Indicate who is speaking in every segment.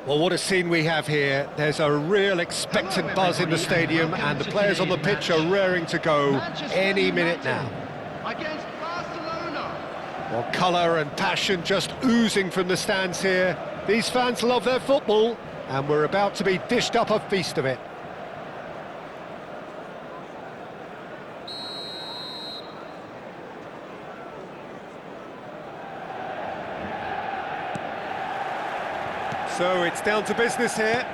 Speaker 1: Well, what a scene we have here. There's a real expectant buzz in the stadium, and the players on the pitch are raring to go any minute now.
Speaker 2: Against Barcelona.
Speaker 1: Well, colour and passion just oozing from the stands here. These fans love their football, and we're about to be dished up a feast of it. So it's down to business here.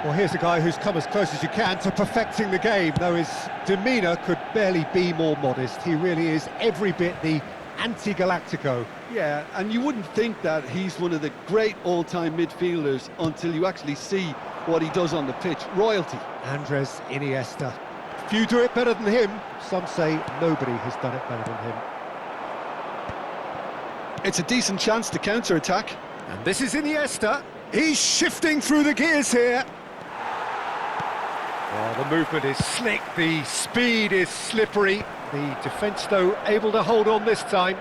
Speaker 1: Well, here's a guy who's come as close as you can to perfecting the game, though his demeanour could barely be more modest. He really is every bit the anti-Galactico.
Speaker 3: Yeah, and you wouldn't think that he's one of the great all-time midfielders until you actually see what he does on the pitch. Royalty.
Speaker 1: Andres Iniesta. Few do it better than him. Some say nobody has done it better than him.
Speaker 3: It's a decent chance to counter-attack.
Speaker 1: And this is Iniesta. He's shifting through the gears here. Well, the movement is slick, the speed is slippery. The defence, though, able to hold on this time.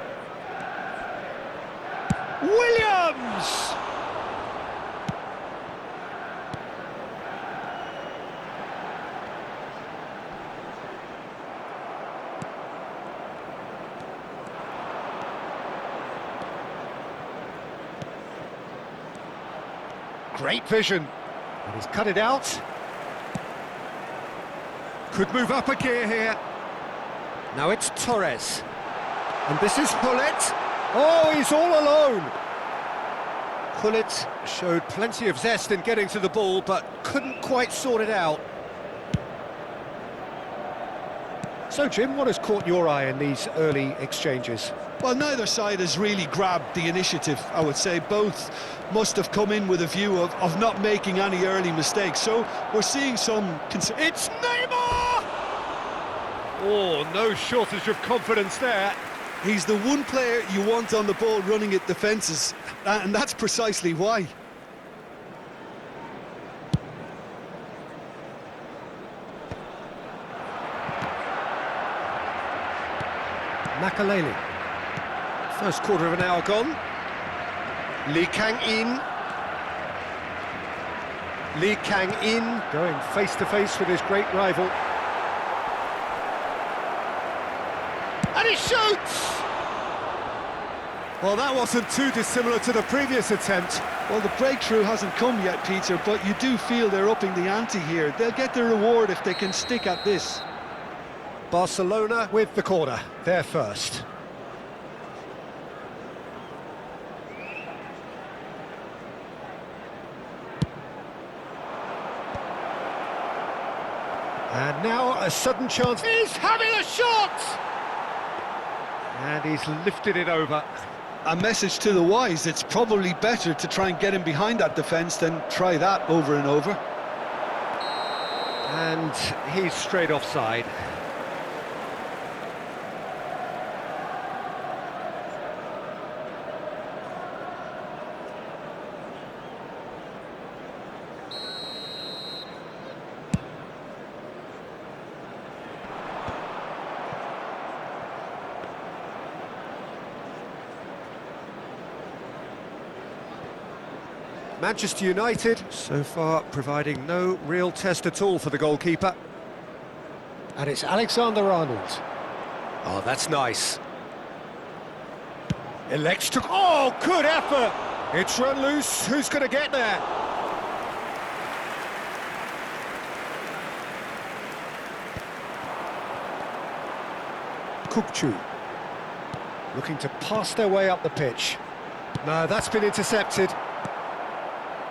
Speaker 1: Williams! Great vision. And he's cut it out. Could move up a gear here. Now it's Torres. And this is Pullet. Oh, he's all alone. Pullet showed plenty of zest in getting to the ball, but couldn't quite sort it out. So, Jim, what has caught your eye in these early exchanges?
Speaker 3: Well, neither side has really grabbed the initiative, I would say. Both must have come in with a view of not making any early mistakes. So we're seeing some...
Speaker 1: It's Neymar! Oh, no shortage of confidence there.
Speaker 3: He's the one player you want on the ball running at defences, and that's precisely why.
Speaker 1: Makaleli. First quarter of an hour gone. Lee Kang-in. Lee Kang-in going face-to-face with his great rival. And he shoots! Well, that wasn't too dissimilar to the previous attempt.
Speaker 3: Well, the breakthrough hasn't come yet, Peter, but you do feel they're upping the ante here. They'll get their reward if they can stick at this.
Speaker 1: Barcelona with the corner, they're first. And now a sudden chance. He's having a shot! And he's lifted it over.
Speaker 3: A message to the wise, it's probably better to try and get him behind that defence than try that over and over.
Speaker 1: And he's straight offside. Manchester United, so far providing no real test at all for the goalkeeper. And it's Alexander-Arnold. Oh, that's nice. Elects to... Oh, good effort! It's run loose. Who's going to get there? Kukçu. Looking to pass their way up the pitch. No, that's been intercepted.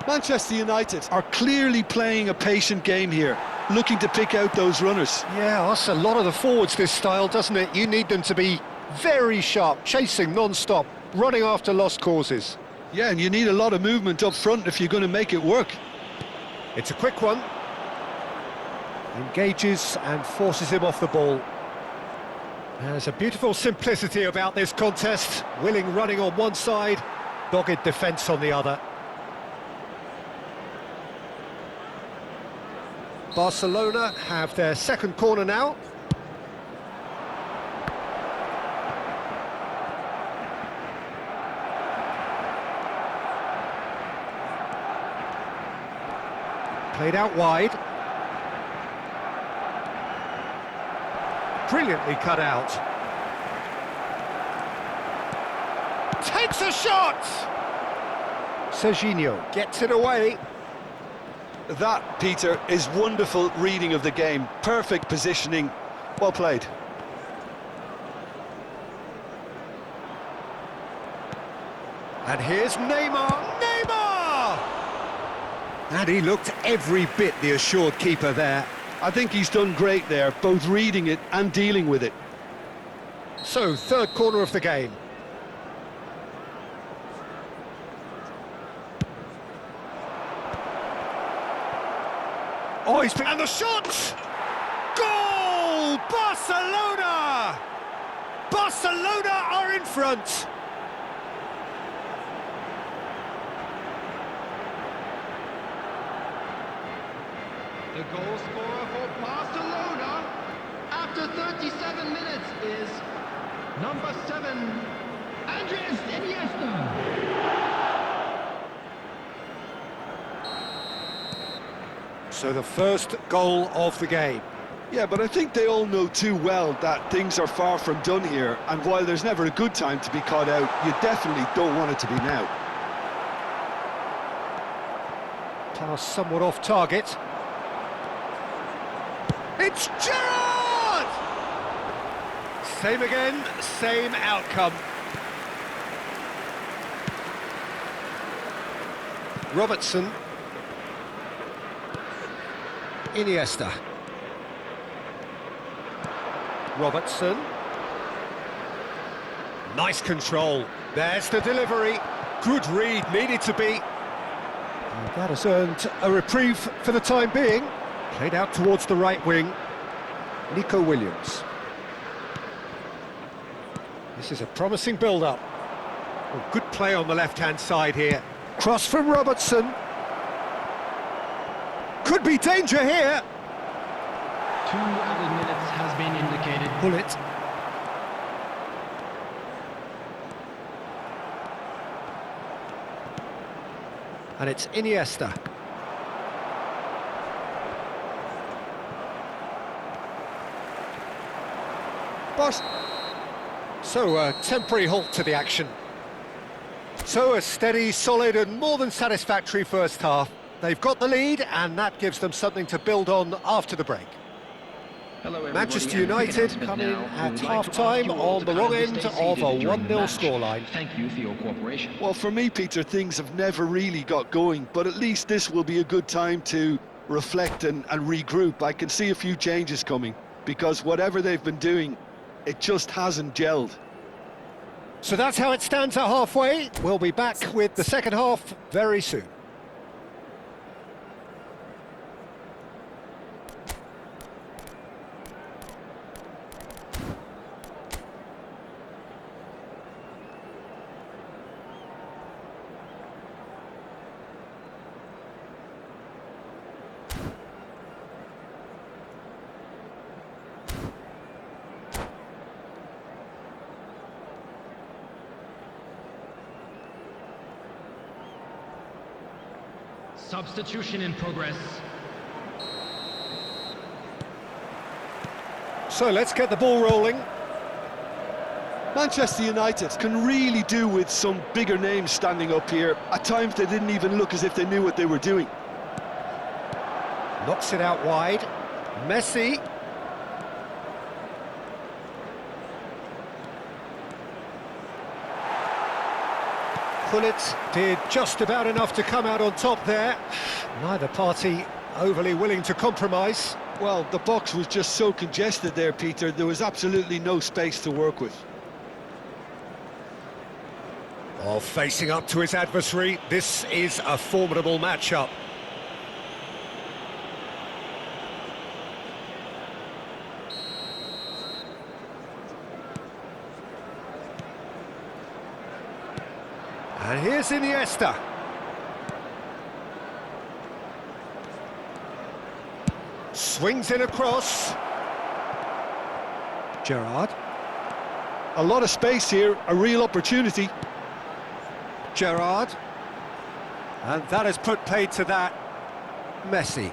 Speaker 3: Manchester United are clearly playing a patient game here, looking to pick out those runners.
Speaker 1: Yeah, that's a lot of the forwards, this style, doesn't it? You need them to be very sharp, chasing non-stop, running after lost causes.
Speaker 3: Yeah, and you need a lot of movement up front if you're going to make it work.
Speaker 1: It's a quick one. Engages and forces him off the ball. There's a beautiful simplicity about this contest. Willing running on one side, dogged defence on the other. Barcelona have their second corner now. Played out wide. Brilliantly cut out. Takes a shot! Serginho gets it away.
Speaker 3: That, Peter, is wonderful reading of the game. Perfect positioning. Well played.
Speaker 1: And here's Neymar. Neymar! And he looked every bit the assured keeper there.
Speaker 3: I think he's done great there, both reading it and dealing with it.
Speaker 1: So, third corner of the game. Oh, he's been... And the shot! Goal! Barcelona! Barcelona are in front.
Speaker 2: The goal scorer for Barcelona after 37 minutes is number 7, Andres Iniesta.
Speaker 1: So the first goal of the game.
Speaker 3: Yeah, but I think they all know too well that things are far from done here, and while there's never a good time to be caught out, you definitely don't want it to be now.
Speaker 1: Pass somewhat off target. It's Gerrard! Same again, same outcome. Robertson. Iniesta. Robertson. Nice control. There's the delivery. Good read, needed to be. And that has earned a reprieve for the time being. Played out towards the right wing. Nico Williams. This is a promising build-up. Oh, good play on the left-hand side here. Cross from Robertson. Could be danger here.
Speaker 2: 2 added minutes has been indicated.
Speaker 1: Bullet. And it's Iniesta. So a temporary halt to the action. So a steady, solid and more than satisfactory first half. They've got the lead and that gives them something to build on after the break.
Speaker 2: Hello,
Speaker 1: Manchester United come in at half-time on the wrong end of a 1-0 scoreline.
Speaker 2: Thank you for your cooperation.
Speaker 3: Well, for me, Peter, things have never really got going, but at least this will be a good time to reflect and regroup. I can see a few changes coming, because whatever they've been doing, it just hasn't gelled.
Speaker 1: So that's how it stands at halfway. We'll be back with the second half very soon.
Speaker 2: Substitution in progress.
Speaker 1: So let's get the ball rolling.
Speaker 3: Manchester United can really do with some bigger names standing up here. At times they didn't even look as if they knew what they were doing.
Speaker 1: Knocks it out wide. Messi. Gullit did just about enough to come out on top there. Neither party overly willing to compromise.
Speaker 3: Well, the box was just so congested there, Peter. There was absolutely no space to work with.
Speaker 1: Oh, facing up to his adversary, this is a formidable matchup. And here's Iniesta. Swings in across. Gerrard.
Speaker 3: A lot of space here, a real opportunity.
Speaker 1: Gerrard. And that has put paid to that. Messi.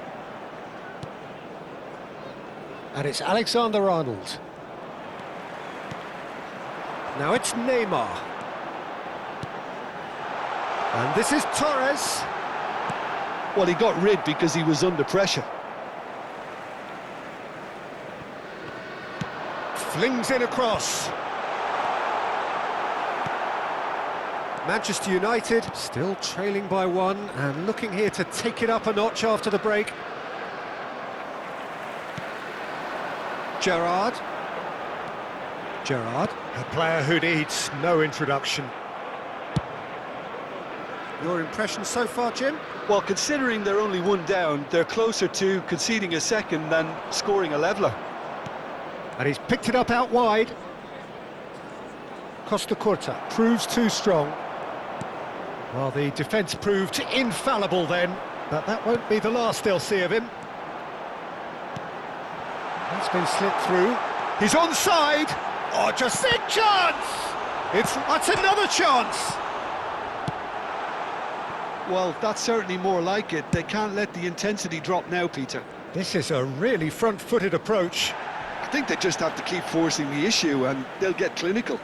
Speaker 1: And it's Alexander-Arnold. Now it's Neymar. And this is Torres.
Speaker 3: Well, he got rid because he was under pressure.
Speaker 1: Flings in across. Manchester United still trailing by one and looking here to take it up a notch after the break. Gerrard, a player who needs no introduction. Your impression so far, Jim?
Speaker 3: Well, considering they're only one down, they're closer to conceding a second than scoring a leveller.
Speaker 1: And he's picked it up out wide. Costa Curta proves too strong. Well, the defence proved infallible then, but that won't be the last they'll see of him. That's been slipped through. He's onside! Oh, just a chance! That's another chance!
Speaker 3: Well, that's certainly more like it. They can't let the intensity drop now, Peter.
Speaker 1: This is a really front-footed approach.
Speaker 3: I think they just have to keep forcing the issue and they'll get clinical.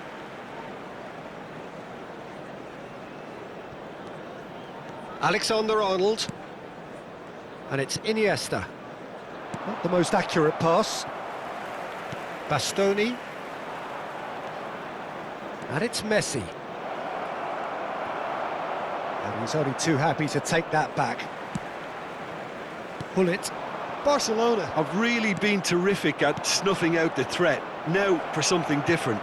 Speaker 1: Alexander-Arnold. And it's Iniesta. Not the most accurate pass. Bastoni. And it's Messi. And he's only too happy to take that back. Pull it.
Speaker 3: Barcelona have really been terrific at snuffing out the threat. Now for something different.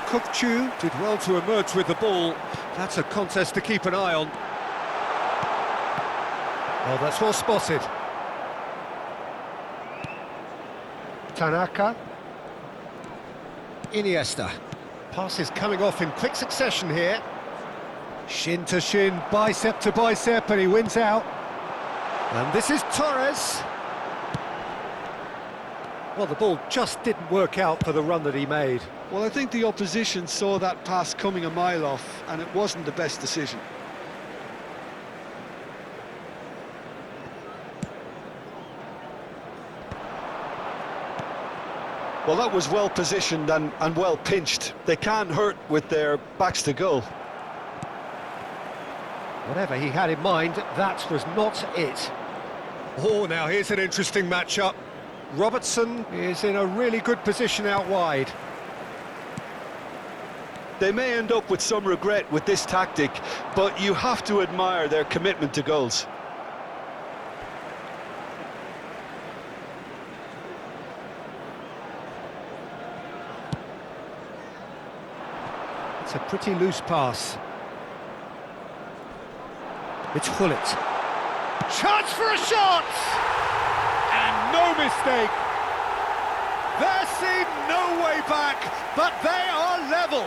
Speaker 1: Kukçu did well to emerge with the ball. That's a contest to keep an eye on. Oh, that's well spotted. Tanaka. Iniesta. Passes coming off in quick succession here. Shin to shin, bicep to bicep, and he wins out. And this is Torres. Well, the ball just didn't work out for the run that he made.
Speaker 3: Well, I think the opposition saw that pass coming a mile off, and it wasn't the best decision. Well, that was well positioned and well pinched. They can't hurt with their backs to goal.
Speaker 1: Whatever he had in mind, that was not it. Oh, now here's an interesting matchup. Robertson is in a really good position out wide.
Speaker 3: They may end up with some regret with this tactic, but you have to admire their commitment to goals.
Speaker 1: It's a pretty loose pass. It's Gullit. Chance for a shot! And no mistake. There seemed no way back, but they are level.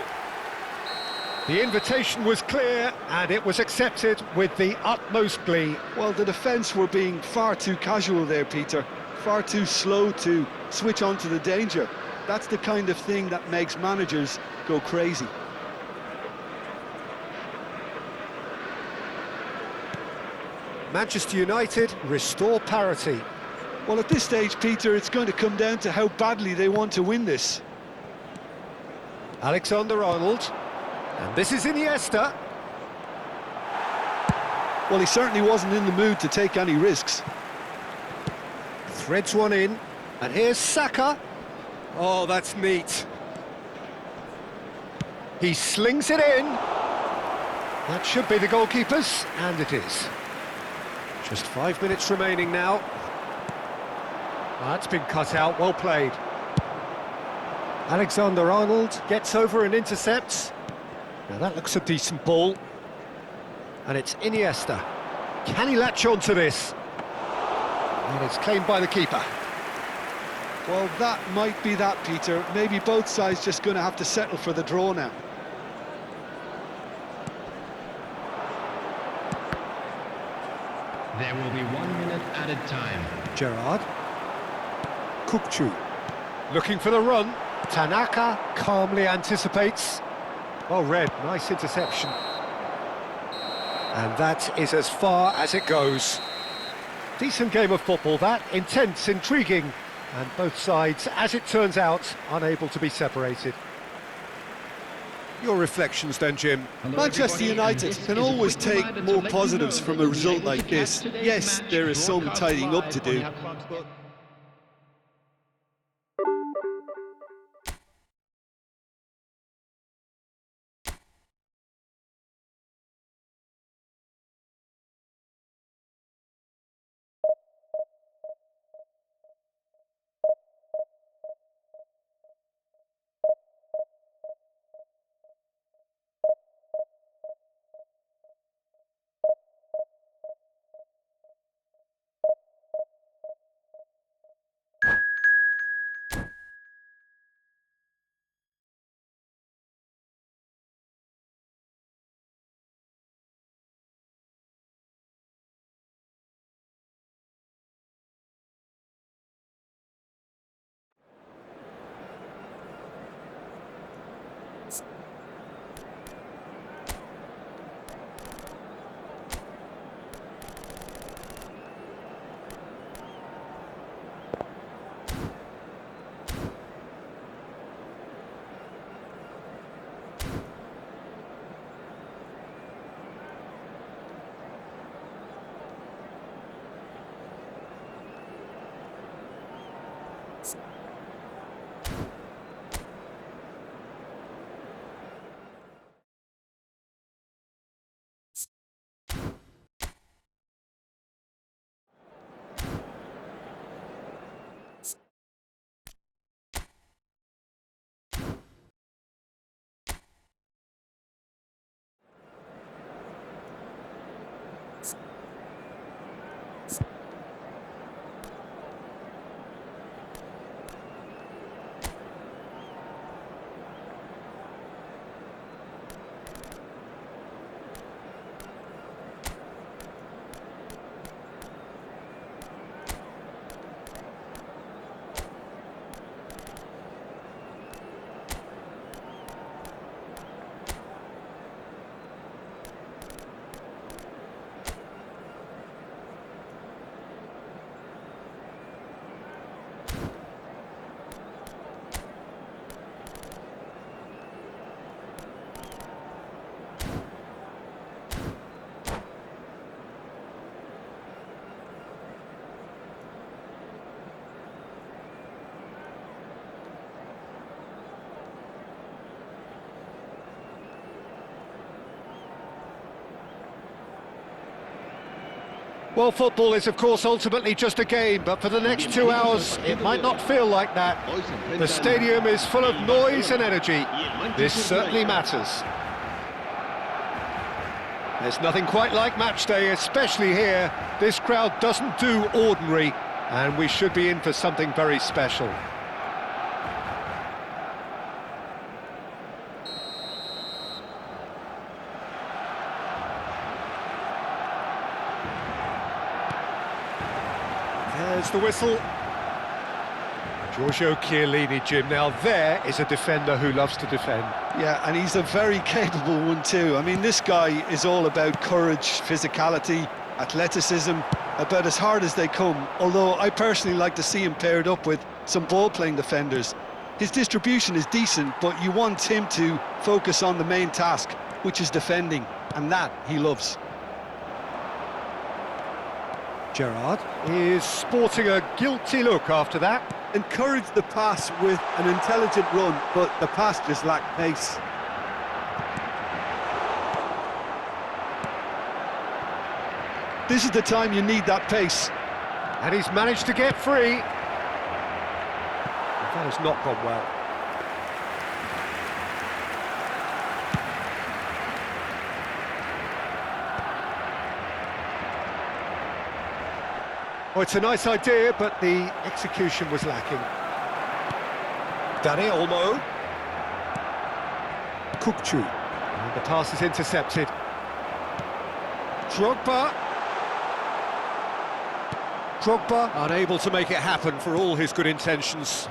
Speaker 1: The invitation was clear, and it was accepted with the utmost glee.
Speaker 3: Well, the defence were being far too casual there, Peter. Far too slow to switch on to the danger. That's the kind of thing that makes managers go crazy.
Speaker 1: Manchester United restore parity.
Speaker 3: Well, at this stage, Peter, it's going to come down to how badly they want to win this.
Speaker 1: Alexander-Arnold. And this is Iniesta.
Speaker 3: Well, he certainly wasn't in the mood to take any risks.
Speaker 1: Threads one in. And here's Saka. Oh, that's neat. He slings it in. That should be the goalkeeper's, and it is. Just 5 minutes remaining now. That's been cut out, well played. Alexander-Arnold gets over and intercepts. Now that looks a decent ball. And it's Iniesta. Can he latch on to this? And it's claimed by the keeper.
Speaker 3: Well, that might be that, Peter. Maybe both sides just going to have to settle for the draw now.
Speaker 2: There will be 1 minute added time.
Speaker 1: Gerrard. Kukçu. Looking for the run. Tanaka calmly anticipates. Well read, nice interception. And that is as far as it goes. Decent game of football, that. Intense, intriguing, and both sides, as it turns out, unable to be separated. Your reflections then, Jim?
Speaker 3: Manchester United can always take more positives from a result like this. Yes, there is some tidying up to do.
Speaker 1: Well, football is, of course, ultimately just a game, but for the next 2 hours, it might not feel like that. The stadium is full of noise and energy. This certainly matters. There's nothing quite like match day, especially here. This crowd doesn't do ordinary, and we should be in for something very special. There's the whistle. Giorgio Chiellini, Jim. Now there is a defender who loves to defend.
Speaker 3: Yeah, and he's a very capable one too. I mean, this guy is all about courage, physicality, athleticism, about as hard as they come, although I personally like to see him paired up with some ball-playing defenders. His distribution is decent, but you want him to focus on the main task, which is defending, and that he loves.
Speaker 1: Gerrard is sporting a guilty look after that.
Speaker 3: Encouraged the pass with an intelligent run, but the pass just lacked pace. This is the time you need that pace.
Speaker 1: And he's managed to get free. That has not gone well. Oh, it's a nice idea, but the execution was lacking. Dani Olmo. Kukçu. And the pass is intercepted. Drogba unable to make it happen for all his good intentions.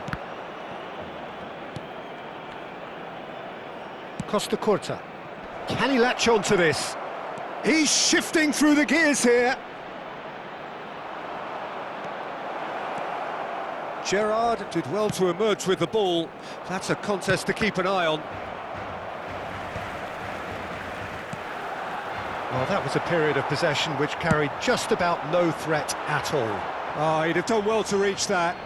Speaker 1: Costa Curta. Can he latch on to this? He's shifting through the gears here. Gerrard did well to emerge with the ball. That's a contest to keep an eye on. Well, that was a period of possession which carried just about no threat at all. Oh, he'd have done well to reach that.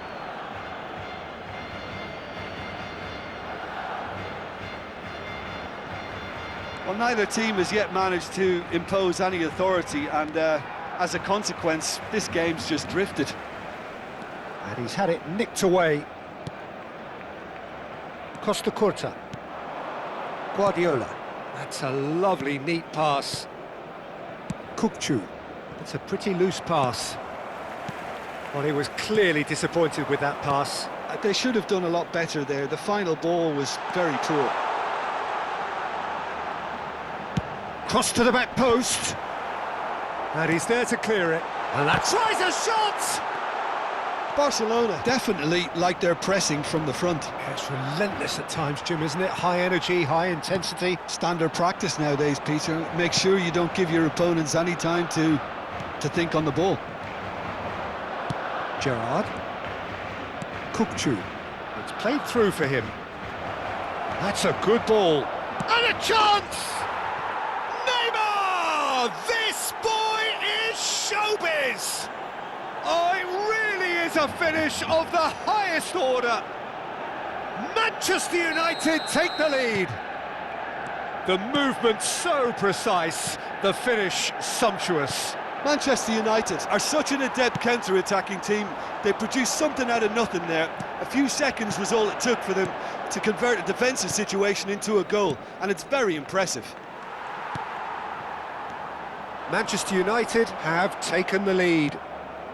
Speaker 3: Well, neither team has yet managed to impose any authority, and as a consequence, this game's just drifted.
Speaker 1: And he's had it nicked away. Costa Curta. Guardiola. That's a lovely, neat pass. Kukçu. It's a pretty loose pass. Well, he was clearly disappointed with that pass.
Speaker 3: They should have done a lot better there. The final ball was very poor.
Speaker 1: Cross to the back post. And he's there to clear it. And that tries a shot!
Speaker 3: Barcelona definitely like their pressing from the front.
Speaker 1: It's relentless at times, Jim, isn't it? High energy, high intensity.
Speaker 3: Standard practice nowadays, Peter. Make sure you don't give your opponents any time to think on the ball.
Speaker 1: Gerrard. Kukçu. It's played through for him. That's a good ball. And a chance! Neymar! This boy is showbiz! Oh, it really is a finish of the highest order. Manchester United take the lead. The movement so precise, the finish sumptuous.
Speaker 3: Manchester United are such an adept counter-attacking team. They produced something out of nothing there. A few seconds was all it took for them to convert a defensive situation into a goal, and it's very impressive.
Speaker 1: Manchester United have taken the lead.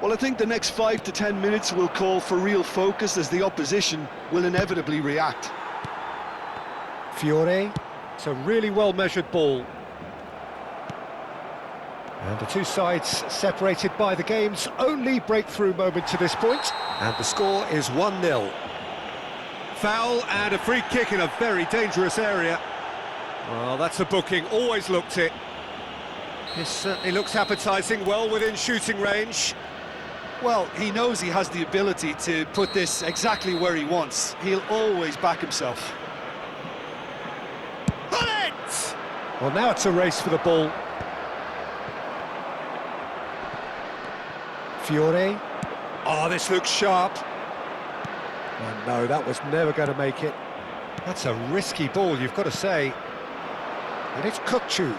Speaker 3: Well, I think the next 5 to 10 minutes will call for real focus, as the opposition will inevitably react.
Speaker 1: Fiore, it's a really well-measured ball. And the two sides separated by the game's only breakthrough moment to this point. And the score is 1-0. Foul and a free kick in a very dangerous area. Well, that's a booking, always looked it. This certainly looks appetising, well within shooting range.
Speaker 3: Well, he knows he has the ability to put this exactly where he wants. He'll always back himself.
Speaker 1: Bullet! Well, now it's a race for the ball. Fiore. Oh, this looks sharp. Oh, no, that was never going to make it. That's a risky ball, you've got to say. And it's Kukçu.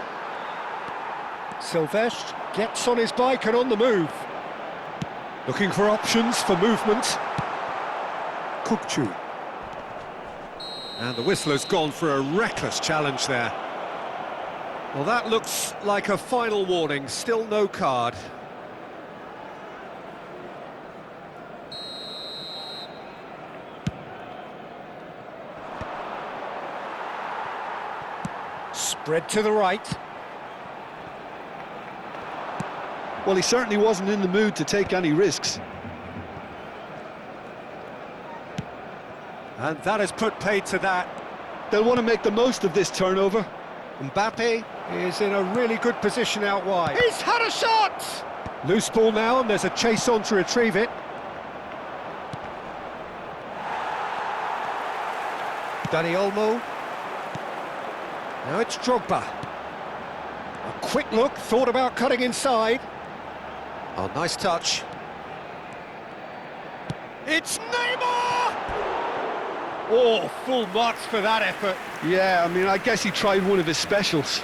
Speaker 1: Silvestre gets on his bike and on the move. Looking for options for movement. Kukçu. And the whistler's gone for a reckless challenge there. Well, that looks like a final warning, still no card. Spread to the right.
Speaker 3: Well, he certainly wasn't in the mood to take any risks.
Speaker 1: And that has put paid to that.
Speaker 3: They'll want to make the most of this turnover.
Speaker 1: Mbappe is in a really good position out wide. He's had a shot! Loose ball now, and there's a chase on to retrieve it. Dani Olmo. Now it's Drogba. A quick look, thought about cutting inside. Oh, nice touch. It's Neymar! Oh, full marks for that effort.
Speaker 3: Yeah, I mean, I guess he tried one of his specials.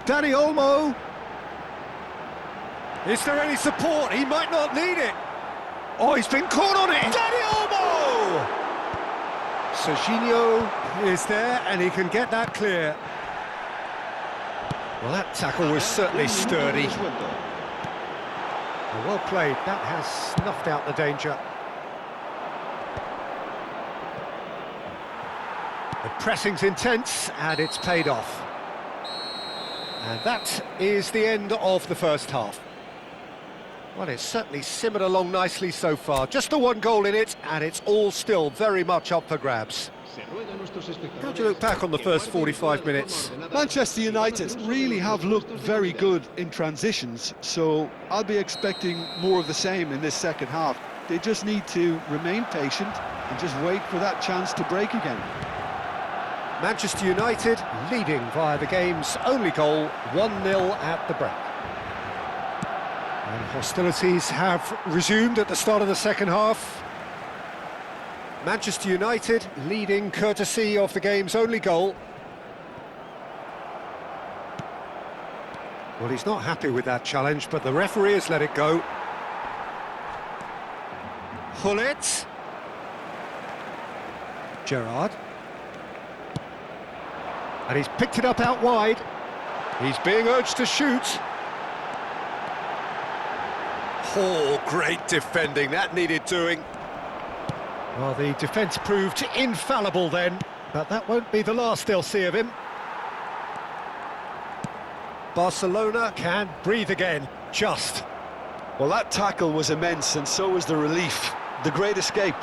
Speaker 1: Dani Olmo. Is there any support? He might not need it. Oh, he's been caught on it. Dani Olmo! Serginho is there, and he can get that clear. Well, that tackle was certainly sturdy. Well played. That has snuffed out the danger. The pressing's intense, and it's paid off. And that is the end of the first half. Well, it's certainly simmered along nicely so far. Just the one goal in it, and it's all still very much up for grabs. How do you look back on the first 45 minutes?
Speaker 3: Manchester United really have looked very good in transitions, so I'll be expecting more of the same in this second half. They just need to remain patient and just wait for that chance to break again.
Speaker 1: Manchester United leading via the game's only goal, 1-0 at the break. And hostilities have resumed at the start of the second half. Manchester United leading courtesy of the game's only goal. Well, he's not happy with that challenge, but the referee has let it go. Hullet. Gerrard. And he's picked it up out wide. He's being urged to shoot. Oh, great defending, that needed doing. Well, the defence proved infallible then, but that won't be the last they'll see of him. Barcelona can breathe again, just.
Speaker 3: Well, that tackle was immense, and so was the relief. The great escape.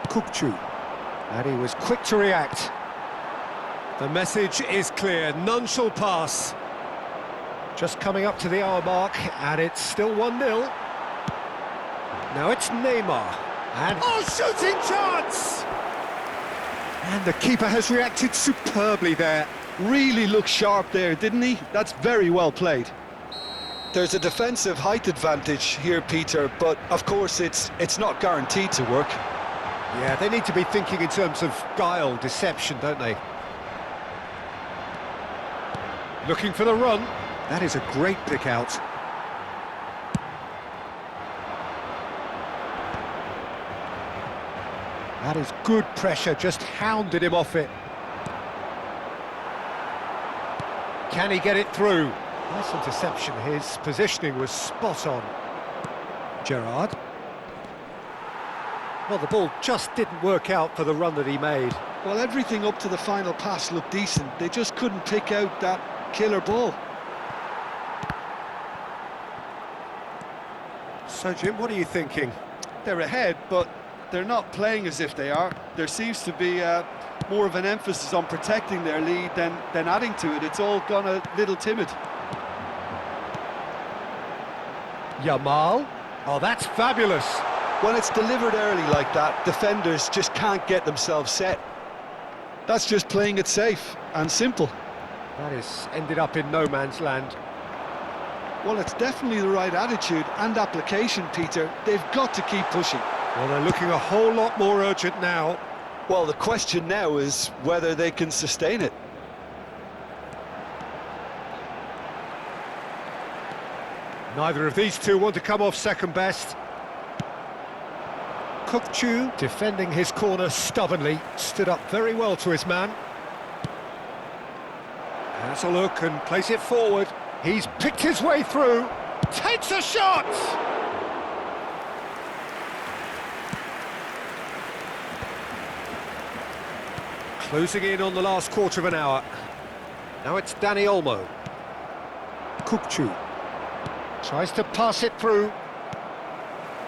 Speaker 1: Kukçu, and he was quick to react. The message is clear, none shall pass. Just coming up to the hour mark, and it's still 1-0. Now it's Neymar, and oh, shooting chance! And the keeper has reacted superbly there.
Speaker 3: Really looked sharp there, didn't he? That's very well played. There's a defensive height advantage here, Peter, but of course it's not guaranteed to work.
Speaker 1: Yeah, they need to be thinking in terms of guile, deception, don't they? Looking for the run. That is a great pick out. That is good pressure, just hounded him off it. Can he get it through? Nice interception, his positioning was spot on. Gerrard. Well, the ball just didn't work out for the run that he made.
Speaker 3: Well, everything up to the final pass looked decent. They just couldn't pick out that killer ball.
Speaker 1: So, Jim, what are you thinking?
Speaker 3: They're ahead, but they're not playing as if they are. There seems to be more of an emphasis on protecting their lead than adding to it. It's all gone a little timid.
Speaker 1: Yamal. Oh, that's fabulous.
Speaker 3: When it's delivered early like that, defenders just can't get themselves set. That's just playing it safe and simple.
Speaker 1: That is ended up in no man's land.
Speaker 3: Well, it's definitely the right attitude and application, Peter. They've got to keep pushing.
Speaker 1: Well, they're looking a whole lot more urgent now.
Speaker 3: Well, the question now is whether they can sustain it.
Speaker 1: Neither of these two want to come off second best. Kukçu, defending his corner stubbornly, stood up very well to his man. Has a look and plays it forward. He's picked his way through, takes a shot! Closing in on the last quarter of an hour. Now it's Dani Olmo. Kukçu tries to pass it through.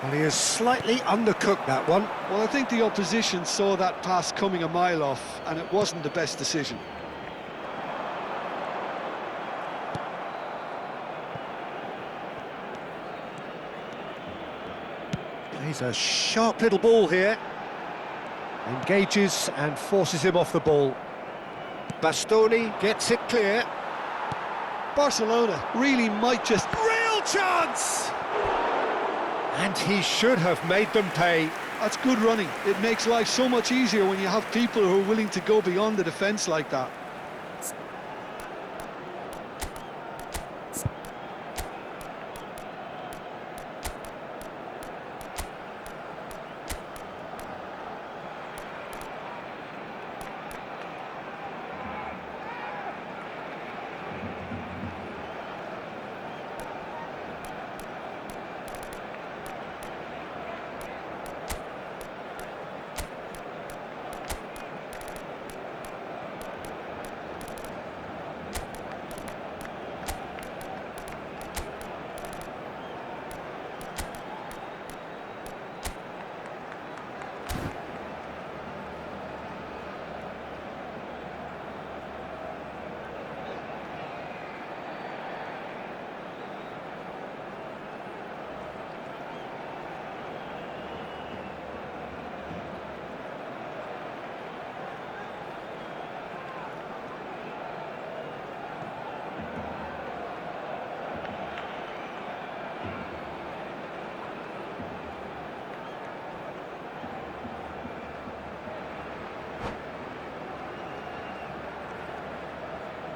Speaker 1: Well, he has slightly undercooked that one.
Speaker 3: Well, I think the opposition saw that pass coming a mile off, and it wasn't the best decision.
Speaker 1: Plays a sharp little ball here. Engages and forces him off the ball. Bastoni gets it clear.
Speaker 3: Barcelona really might just...
Speaker 1: Real chance! And he should have made them pay.
Speaker 3: That's good running. It makes life so much easier when you have people who are willing to go beyond the defence like that.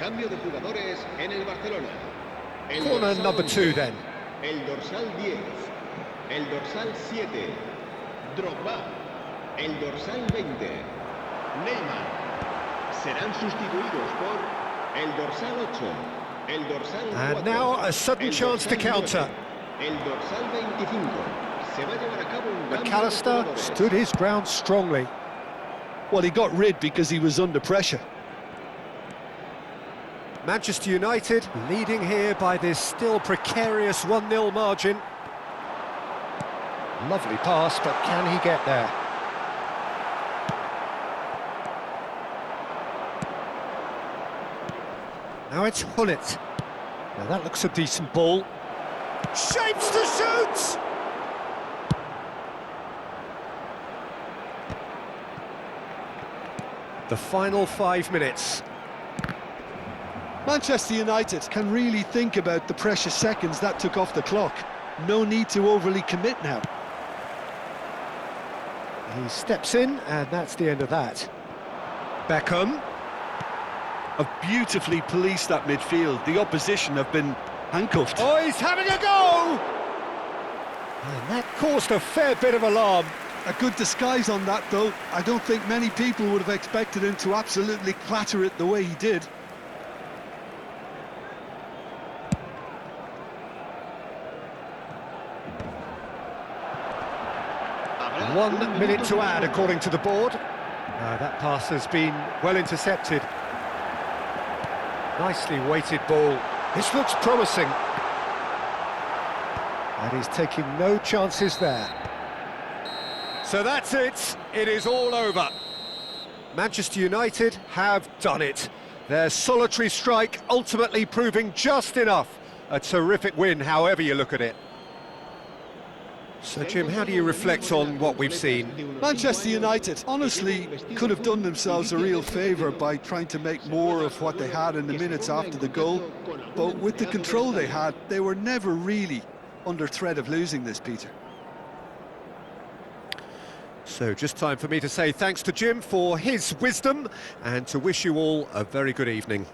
Speaker 4: Cambio de jugadores en el Barcelona. El
Speaker 1: Corner
Speaker 4: dorsal
Speaker 1: number 2
Speaker 4: 11,
Speaker 1: then.
Speaker 4: El dorsal 10. El dorsal 7. Drogba. El dorsal 20. Neymar. Serán sustituidos por el dorsal 8. El dorsal 4.
Speaker 1: And now a sudden
Speaker 4: el
Speaker 1: chance to
Speaker 4: dorsal
Speaker 1: counter.
Speaker 4: 9, El dorsal 25. Se va a llevar a cabo un cambio de
Speaker 1: McAllister
Speaker 4: jugadores.
Speaker 1: stood his ground strongly.
Speaker 3: Well, he got rid because he was under pressure.
Speaker 1: Manchester United leading here by this still precarious 1-0 margin. Lovely pass, but can he get there? Now it's Hullet. Now that looks a decent ball. Shapes to shoot! The final 5 minutes.
Speaker 3: Manchester United can really think about the precious seconds that took off the clock. No need to overly commit now.
Speaker 1: He steps in, and that's the end of that. Beckham.
Speaker 3: Have beautifully policed that midfield. The opposition have been handcuffed.
Speaker 1: Oh, he's having a go! And that caused a fair bit of alarm.
Speaker 3: A good disguise on that, though. I don't think many people would have expected him to absolutely clatter it the way he did.
Speaker 1: One minute to add, according to the board. That pass has been well intercepted. Nicely weighted ball. This looks promising. And he's taking no chances there. So that's it. It is all over. Manchester United have done it. Their solitary strike ultimately proving just enough. A terrific win, however you look at it. So, Jim, how do you reflect on what we've seen?
Speaker 3: Manchester United honestly could have done themselves a real favour by trying to make more of what they had in the minutes after the goal. But with the control they had, they were never really under threat of losing this, Peter.
Speaker 1: So just time for me to say thanks to Jim for his wisdom and to wish you all a very good evening.